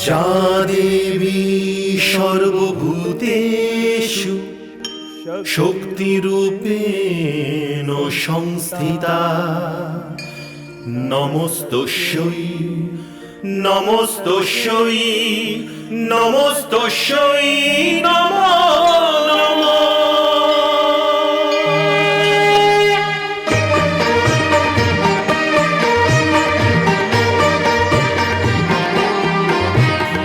যা দেবী সর্বভূতেষু শক্তিরূপেণ সংস্থিতা নমস্তস্যৈ নমস্তস্যৈ নমস্তস্যৈ নমো নমঃ।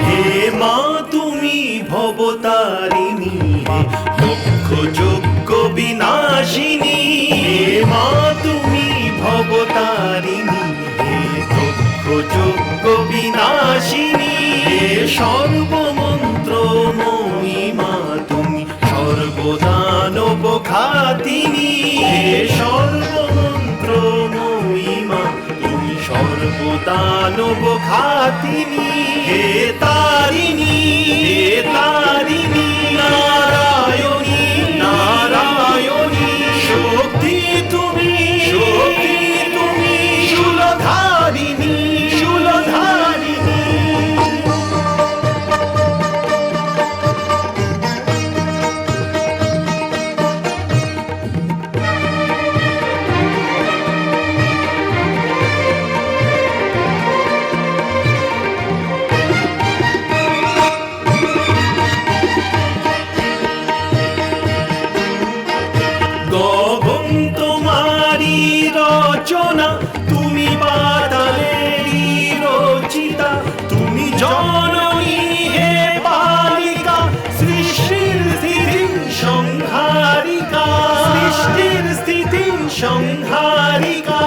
হে মা তুমি ভবতারিণী দুঃখ যজ্ঞ বিনাশিনী, হে মা তুমি ভবতারিণী দুঃখ যজ্ঞ বিনাশিনী, হে সর্বমন্ত্র মহিমা তুমি সর্বদানব ঘাতিনী, হে সর্বমন্ত্র মহিমা তুমি সর্বদানব ঘাতিনী, হে তারিণী হে তারিণী নারায়ণী নারায়ণী শক্তি তুমি শূলধারিণী শূলধারিণী। গগন তোমারি রচনা, তুমি পাতালেরই রচিতা, তুমি জননী হে বালিকা, সৃষ্টির স্থিতি সংহারিকা, সৃষ্টির স্থিতি সংহারিকা।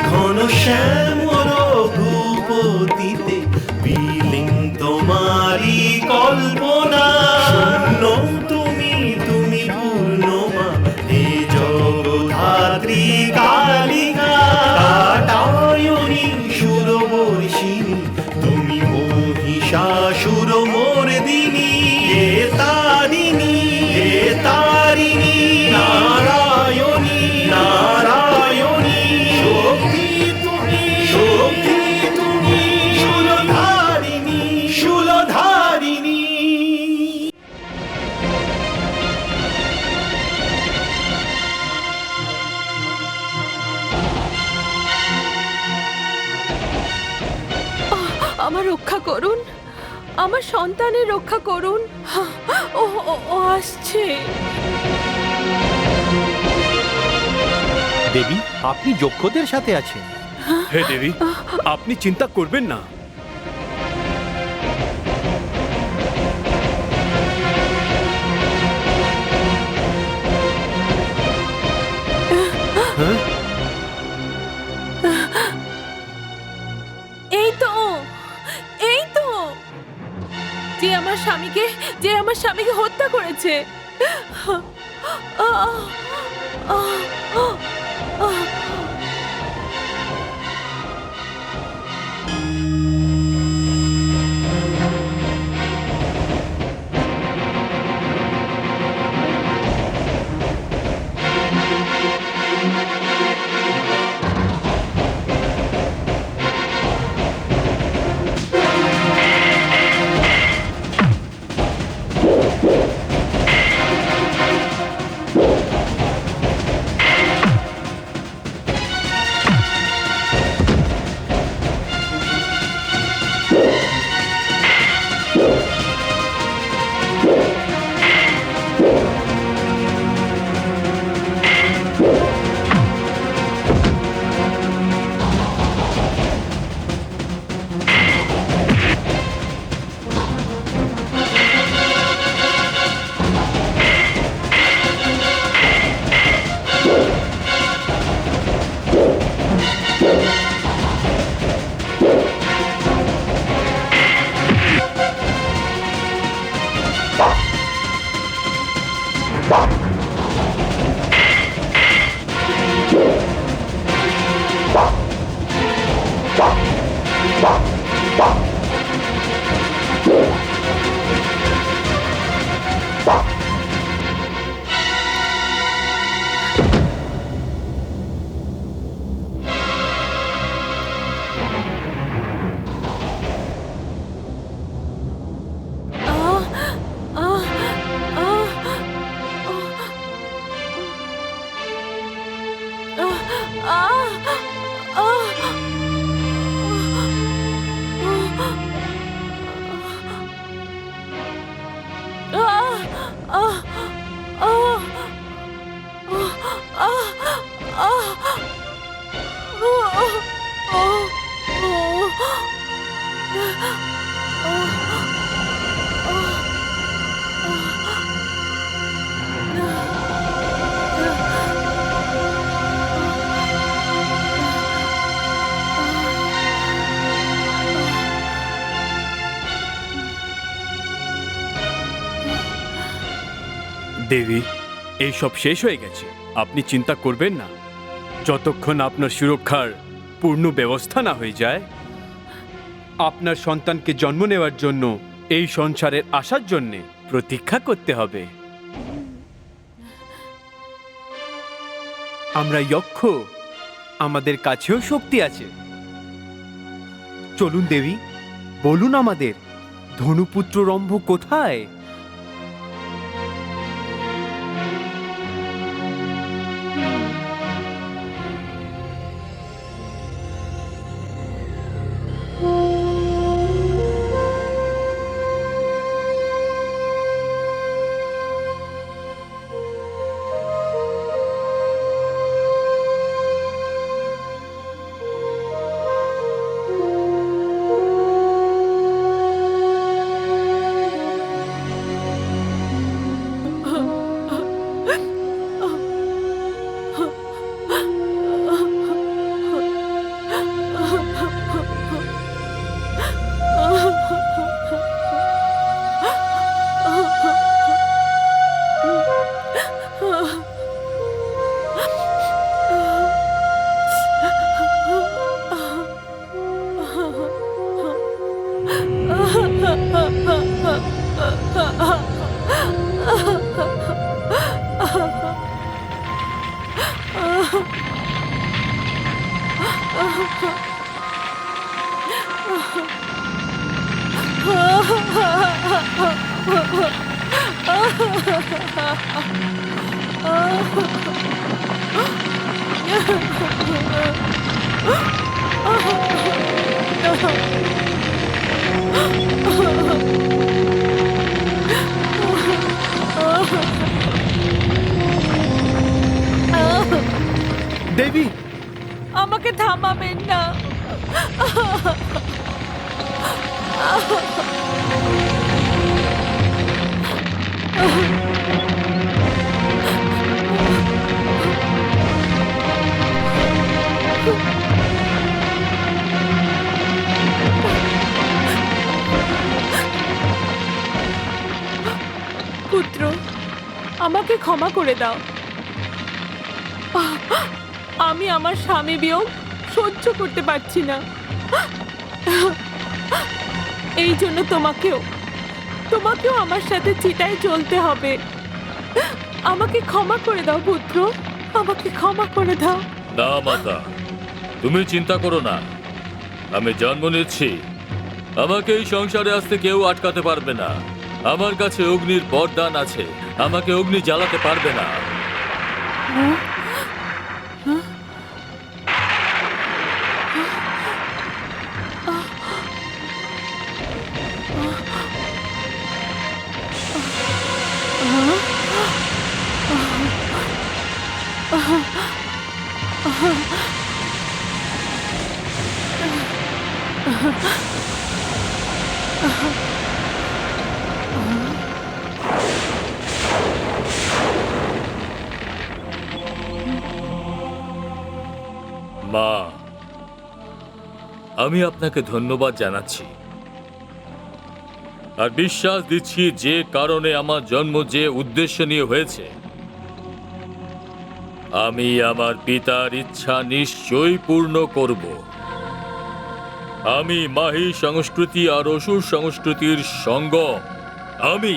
ঘন শ্যামর ভূপতিতে বিলীন তোমারি কল্পনা, শূন্য তুমি তুমি পূর্ণমা হে জগদ্ধাত্রী কালিকা, কাটায়নী সুরবর্ষিণী তুমি মহিষাসুর মর্দিনী, হে তারিণী হে তারিণী নারায়ণী নারায়ণী শক্তি তুমি শূলধারিণী শূলধারিণী। আমার রক্ষা করুন, আমার সন্তানের রক্ষা করুন। ও ও ও আসছে। দেবী, আপনি যক্ষদের সাথে আছেন। হে দেবী, আপনি চিন্তা করবেন না। এই তো এই তো যে আমার স্বামীকে হত্যা করেছে। দেবী, এইসব শেষ হয়ে গেছে। আপনি চিন্তা করবেন না। যতক্ষণ আপনার সুরক্ষার পূর্ণ ব্যবস্থা না হয়ে যায়, আপনার সন্তানকে জন্ম নেওয়ার জন্য এই সংসারের আসার জন্য প্রতীক্ষা করতে হবে। আমরা যক্ষ, আমাদের কাছেও শক্তি আছে। চলুন দেবী, বলুন আমাদের ধনুপুত্র রম্ভ কোথায়? দেবী, আমাকে থামাবেন না। পুত্র, আমাকে ক্ষমা করে দাও। আমি আমার স্বামী বিয়োগ সহ্য করতে পারছি না। এই জন্য তোমাকেও আমার সাথে চিতায় চলতে হবে। আমাকে ক্ষমা করে দাও পুত্র, আমাকে ক্ষমা করে দাও। না মাতা, তুমি চিন্তা করো না। আমি জন্ম নিচ্ছি, আমাকে এই সংসারে আসতে কেউ আটকাতে পারবে না। আমার কাছে অগ্নির বরদান আছে, আমাকে অগ্নি জ্বালাতে পারবে না। মা, আমি আপনাকে ধন্যবাদ জানাচ্ছি আর বিশ্বাস দিচ্ছি যে কারণে আমার জন্ম যে উদ্দেশ্য নিয়ে হয়েছে, আমি আমার পিতার ইচ্ছা নিশ্চয়ই পূর্ণ করব। আমি মাহি সংস্কৃতি আর অসুর সংস্কৃতির সঙ্গম, আমি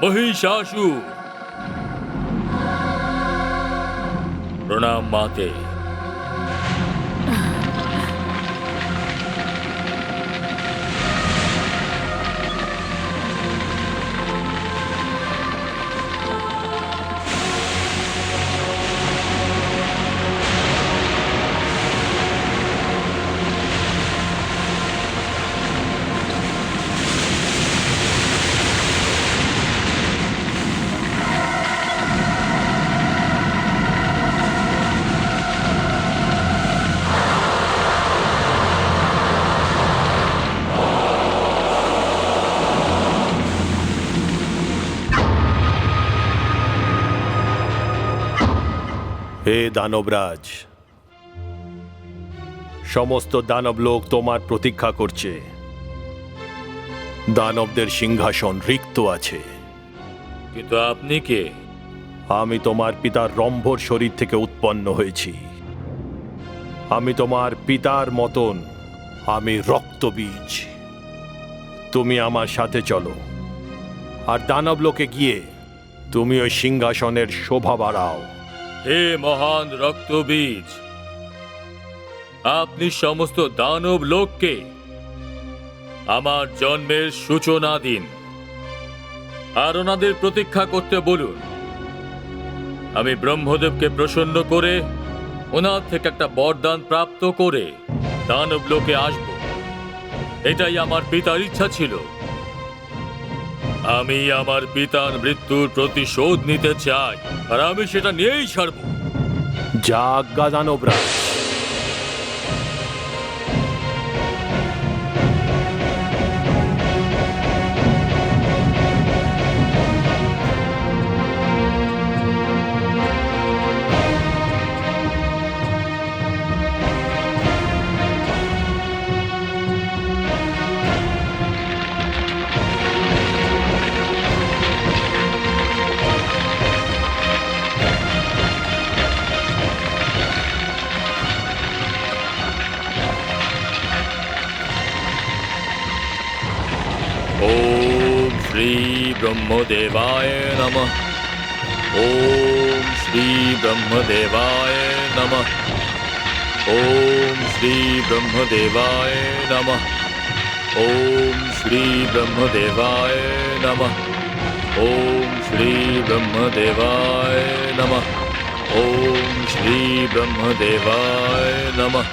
মহিষাসুর। প্রণাম মাতে। হে দানবরাজ, সমস্ত দানব লোক তোমার প্রতীক্ষা করছে। দানবদের সিংহাসন রিক্ত আছে। কিন্তু আপনি কে? আমি তোমার পিতার রম্ভর শরীর থেকে উৎপন্ন হয়েছি। আমি তোমার পিতার মতন, আমি রক্তবীজ। তুমি আমার সাথে চলো, আর দানব লোকে গিয়ে তুমি ওই সিংহাসনের শোভা বাড়াও। হে মহান রক্তবীজ, আপনি সমস্ত দানব লোককে আমার জন্মের সূচনা দিন, আর ওনাদের প্রতীক্ষা করতে বলুন। আমি ব্রহ্মদেবকে প্রসন্ন করে ওনার থেকে একটা বরদান প্রাপ্ত করে দানব লোকে আসব। এটাই আমার পিতার ইচ্ছা ছিল। আমি আমার পিতার মৃত্যুর প্রতিশোধ নিতে চাই, আর আমি সেটা নিয়েই ছাড়ব। যা আজ্ঞা দানবরাজ। ओम श्री ब्रह्मदेवाय नमः। ओम श्री ब्रह्मदेवाय नमः। ओम श्री ब्रह्मदेवाय नमः। ओम श्री ब्रह्मदेवाय नमः। ओम श्री ब्रह्मदेवाय नमः। ओम श्री ब्रह्मदेवाय नमः।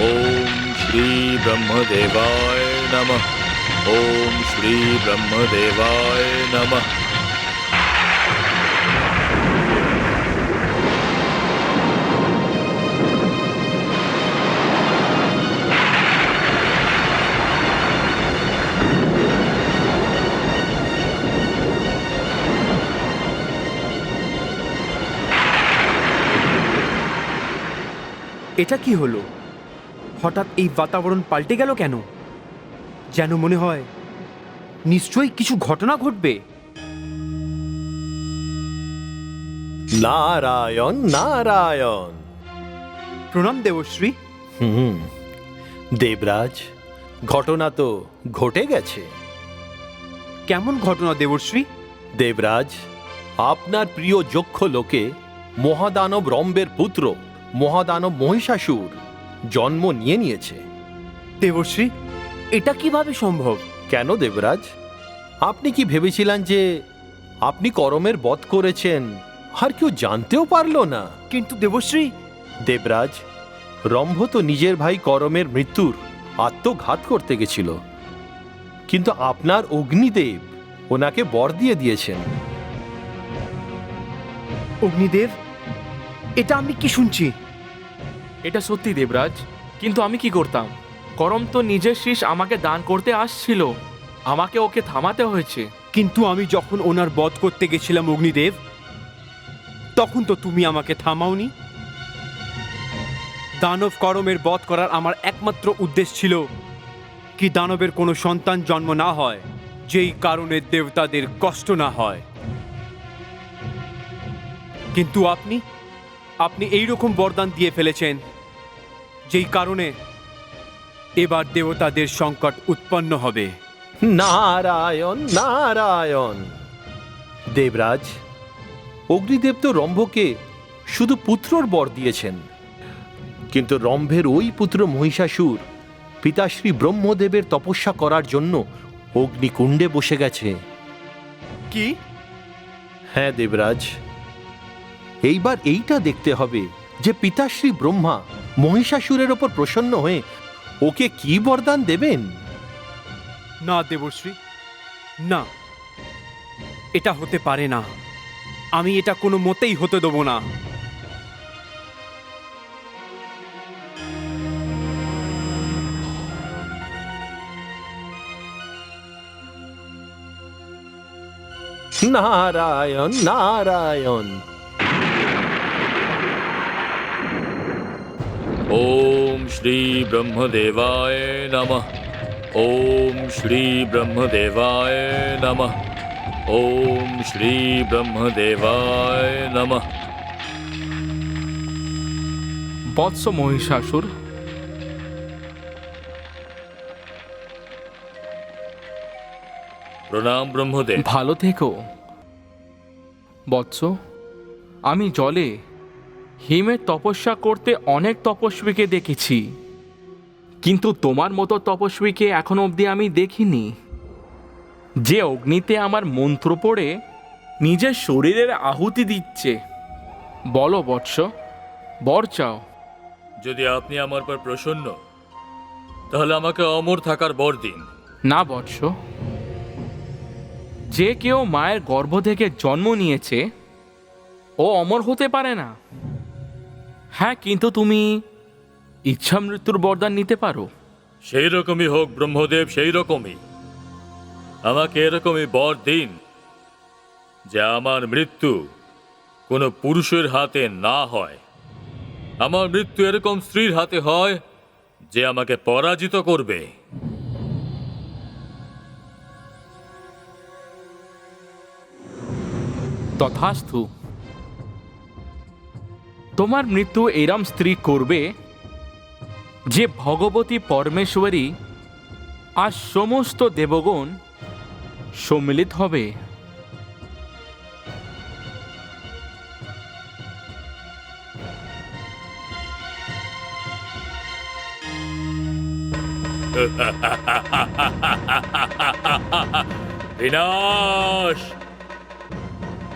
ओम श्री ब्रह्मदेवाय नमः। ओम श्री ब्रह्मदेवाय नमः। এটা কি হলো? হঠাৎ এই বাতাবরণ পাল্টে গেল কেন? যেন মনে হয় নিশ্চয়ই কিছু ঘটনা ঘটবে। নারায়ণ নারায়ণ। প্রণাম দেবশ্রী। দেবরাজ, ঘটনা তো ঘটে গেছে। কেমন ঘটনা দেবশ্রী? দেবরাজ, আপনার প্রিয় যক্ষ লোকে মহাদানব রম্বের পুত্র মহাদানব মহিষাসুর জন্ম নিয়েছে। দেবশ্রী, এটা কিভাবে সম্ভব? কেন দেবরাজ, আপনি কি ভেবেছিলেন যে আপনি করমের বধ করেছেন আর কেউ জানতেও পারল না? কিন্তু দেবশ্রী, দেবরাজ, রম্ভ তো নিজের ভাই করমের মৃত্যুর আত্মঘাত করতে গেছিল, কিন্তু আপনার অগ্নিদেব ওনাকে বর দিয়ে দিয়েছেন। অগ্নিদেব, এটা আমি কি শুনছি? এটা সত্যি দেবরাজ, কিন্তু আমি কি করতাম? করম তো নিজের শীষ আমাকে দান করতে আসছিল, আমাকে ওকে থামাতে হয়েছে। কিন্তু আমি যখন ওনার বধ করতে গেছিলাম অগ্নিদেব, তখন তো তুমি আমাকে থামাওনি। দানব করমের বধ করার আমার একমাত্র উদ্দেশ্য ছিল কি দানবের কোনো সন্তান জন্ম না হয়, যেই কারণে দেবতাদের কষ্ট না হয়। কিন্তু আপনি এইরকম বরদান দিয়ে ফেলেছেন, যেই কারণে এবার দেবতাদের সংকট উৎপন্ন হবে। নারায়ণ নারায়ণ। দেবরাজ, অগ্নিদেব তো রম্ভকে শুধু পুত্রর বর দিয়েছেন, কিন্তু রম্ভের ওই পুত্র মহিষাসুর পিতাশ্রী ব্রহ্মদেবের তপস্যা করার জন্য অগ্নিকুণ্ডে বসে গেছে। কি? হ্যাঁ দেবরাজ, এইবার এইটা দেখতে হবে যে পিতাশ্রী ব্রহ্মা মহিষাসুরের ওপর প্রসন্ন হয়ে ওকে কি বরদান দেবেন। না দেবশ্রী, না, এটা হতে পারে না। আমি এটা কোনো মতেই হতে দেব না। নারায়ণ নারায়ণ। ওম শ্রী ব্রহ্মদেবায় নমঃ। ওম শ্রী ব্রহ্মদেবায় নমঃ। ওম শ্রী ব্রহ্মদেবায় নমঃ। বৎস মহিষাসুর, প্রণাম ব্রহ্মদেব। ভালো থেকো। বৎস, আমি জলে হিমের তপস্যা করতে অনেক তপস্বীকে দেখেছি, কিন্তু তোমার মতো তপস্বীকে এখনো অবধি আমি দেখিনি, যে অগ্নিতে আমার মন্ত্র পড়ে নিজের শরীরের আহুতি দিচ্ছে। বলো বৎস, বর চাও? যদি আপনি আমার পর প্রসন্ন, তাহলে আমাকে অমর থাকার বর দিন। না বৎস, যে কেউ মায়ের গর্ভ থেকে জন্ম নিয়েছে ও অমর হতে পারে না। হ্যাঁ, কিন্তু তুমি ইচ্ছা মৃত্যুর বরদান নিতে পারো। সেই রকমই হোক ব্রহ্মদেব, সেই রকমই। আমাকে এরকমই বর দিন যে আমার মৃত্যু কোনো পুরুষের হাতে না হয়। আমার মৃত্যু এরকম স্ত্রীর হাতে হয় যে আমাকে পরাজিত করবে। তথাস্তু। তোমার মৃত্যু এরম স্ত্রী করবে যে ভগবতী পরমেশ্বরী আর সমস্ত দেবগণ সম্মিলিত হবে। বিনাশ,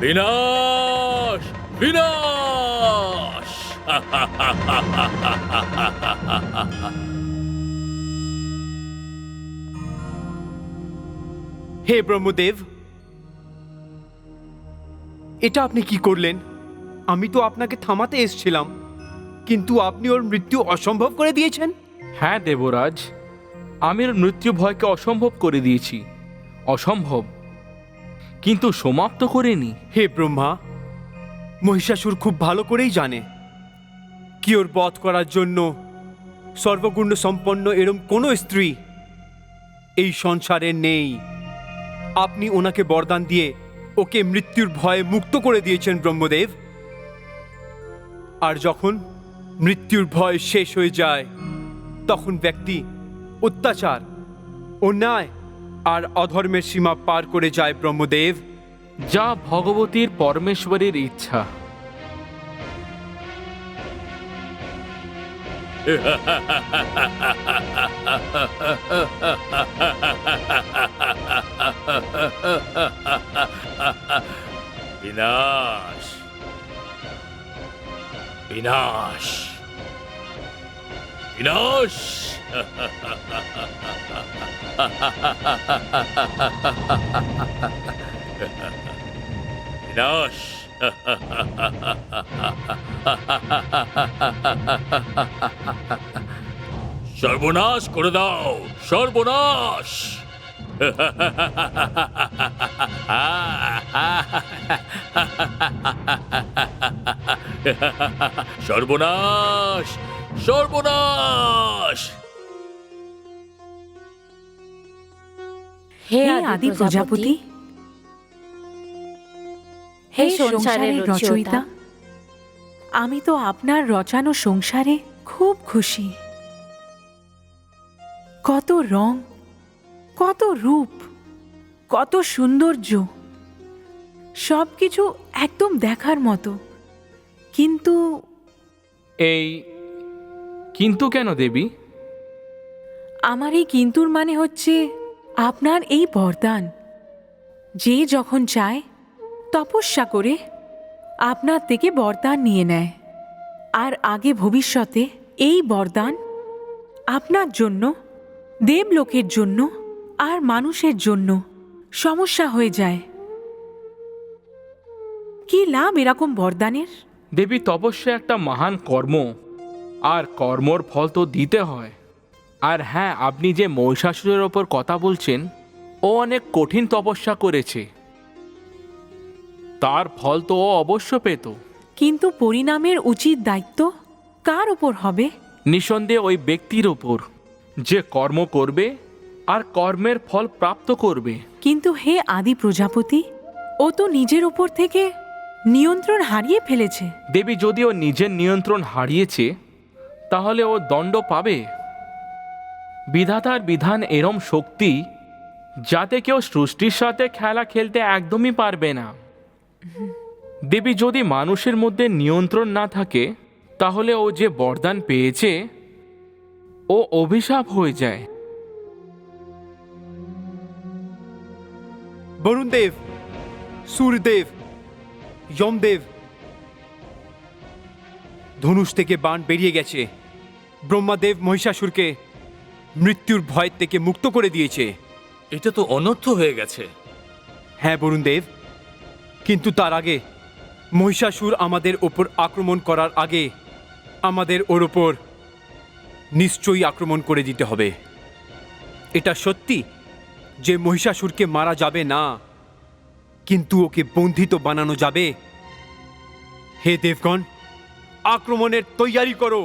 বিনাশ, বিনাশ। হে ব্রহ্মদেব, এটা আপনি কি করলেন? আমি তো আপনাকে থামাতে এসেছিলাম, কিন্তু আপনি ওর মৃত্যু অসম্ভব করে দিয়েছেন। হ্যাঁ দেবরাজ, আমি ওর মৃত্যু ভয়কে অসম্ভব করে দিয়েছি। অসম্ভব, কিন্তু সমাপ্ত করিনি। হে ব্রহ্মা, মহিষাসুর খুব ভালো করেই জানে কি ওর বধ করার জন্য সর্বগুণ সম্পন্ন এরম কোনো স্ত্রী এই সংসারে নেই। আপনি ওনাকে বরদান দিয়ে ওকে মৃত্যুর ভয়ে মুক্ত করে দিয়েছেন ব্রহ্মদেব। আর যখন মৃত্যুর ভয় শেষ হয়ে যায়, তখন ব্যক্তি অত্যাচার, অন্যায় আর অধর্মের সীমা পার করে যায় ব্রহ্মদেব। যা ভগবতীর পরমেশ্বরীর ইচ্ছা। বিনাশ, বিনাশ, বিনাশ। বিনাশ। সর্বনাশ করে দাও, সর্বনাশ। সর্বনাশ, সর্বনাশ। হে আদি প্রজাপতি, হে সংসারের রচয়িতা, আমি তো আপনার রচানো সংসারে খুব খুশি। কত রং, কত রূপ, কত সৌন্দর্য, সবকিছু একদম দেখার মতো। কিন্তু এই কিন্তু কেন দেবী? আমার এই কিন্তুর মানে হচ্ছে আপনার এই বরদান। যে যখন চায় তপস্যা করে আপনার থেকে বরদান নিয়ে নেয়, আর আগে ভবিষ্যতে এই বরদান আপনার জন্য, দেবলোকের জন্য আর মানুষের জন্য সমস্যা হয়ে যায়। কি লাভ এরকম বরদানের? দেবী, তপস্যা একটা মহান কর্ম, আর কর্মর ফল তো দিতে হয়। আর হ্যাঁ, আপনি যে মহিষাসুরের ওপর কথা বলছেন, ও অনেক কঠিন তপস্যা করেছে, তার ফল তো ও অবশ্য পেত। কিন্তু পরিণামের উচিত দায়িত্ব কার ওপর হবে? নিঃসন্দেহে ওই ব্যক্তির ওপর যে কর্ম করবে আর কর্মের ফল প্রাপ্ত করবে। কিন্তু হে আদি প্রজাপতি, ও তো নিজের উপর থেকে নিয়ন্ত্রণ হারিয়ে ফেলেছে। দেবী, যদি ও নিজের নিয়ন্ত্রণ হারিয়েছে তাহলে ও দণ্ড পাবে। বিধাতার বিধান এরম শক্তি যাতে কেউ সৃষ্টির সাথে খেলা খেলতে একদমই পারবে না। দেবী, যদি মানুষের মধ্যে নিয়ন্ত্রণ না থাকে তাহলে ও যে বরদান পেয়েছে ও অভিশাপ হয়ে যায়। বরুণদেব, সূর্যদেব, যমদেব, ধনুষ থেকে বাণ বেরিয়ে গেছে। ব্রহ্মাদেব মহিষাসুরকে মৃত্যুর ভয় থেকে মুক্ত করে দিয়েছে। এটা তো অনর্থ হয়ে গেছে। হ্যাঁ বরুণদেব, কিন্তু তার আগে মহিষাসুর আমাদের ওপর আক্রমণ করার আগে আমাদের ওর ওপর নিশ্চয়ই আক্রমণ করে দিতে হবে। এটা সত্যি যে মহিষাসুরকে মারা যাবে না, কিন্তু ওকে বন্ধিত বানানো যাবে। হে দেবগণ, আক্রমণের তৈয়ারি করো।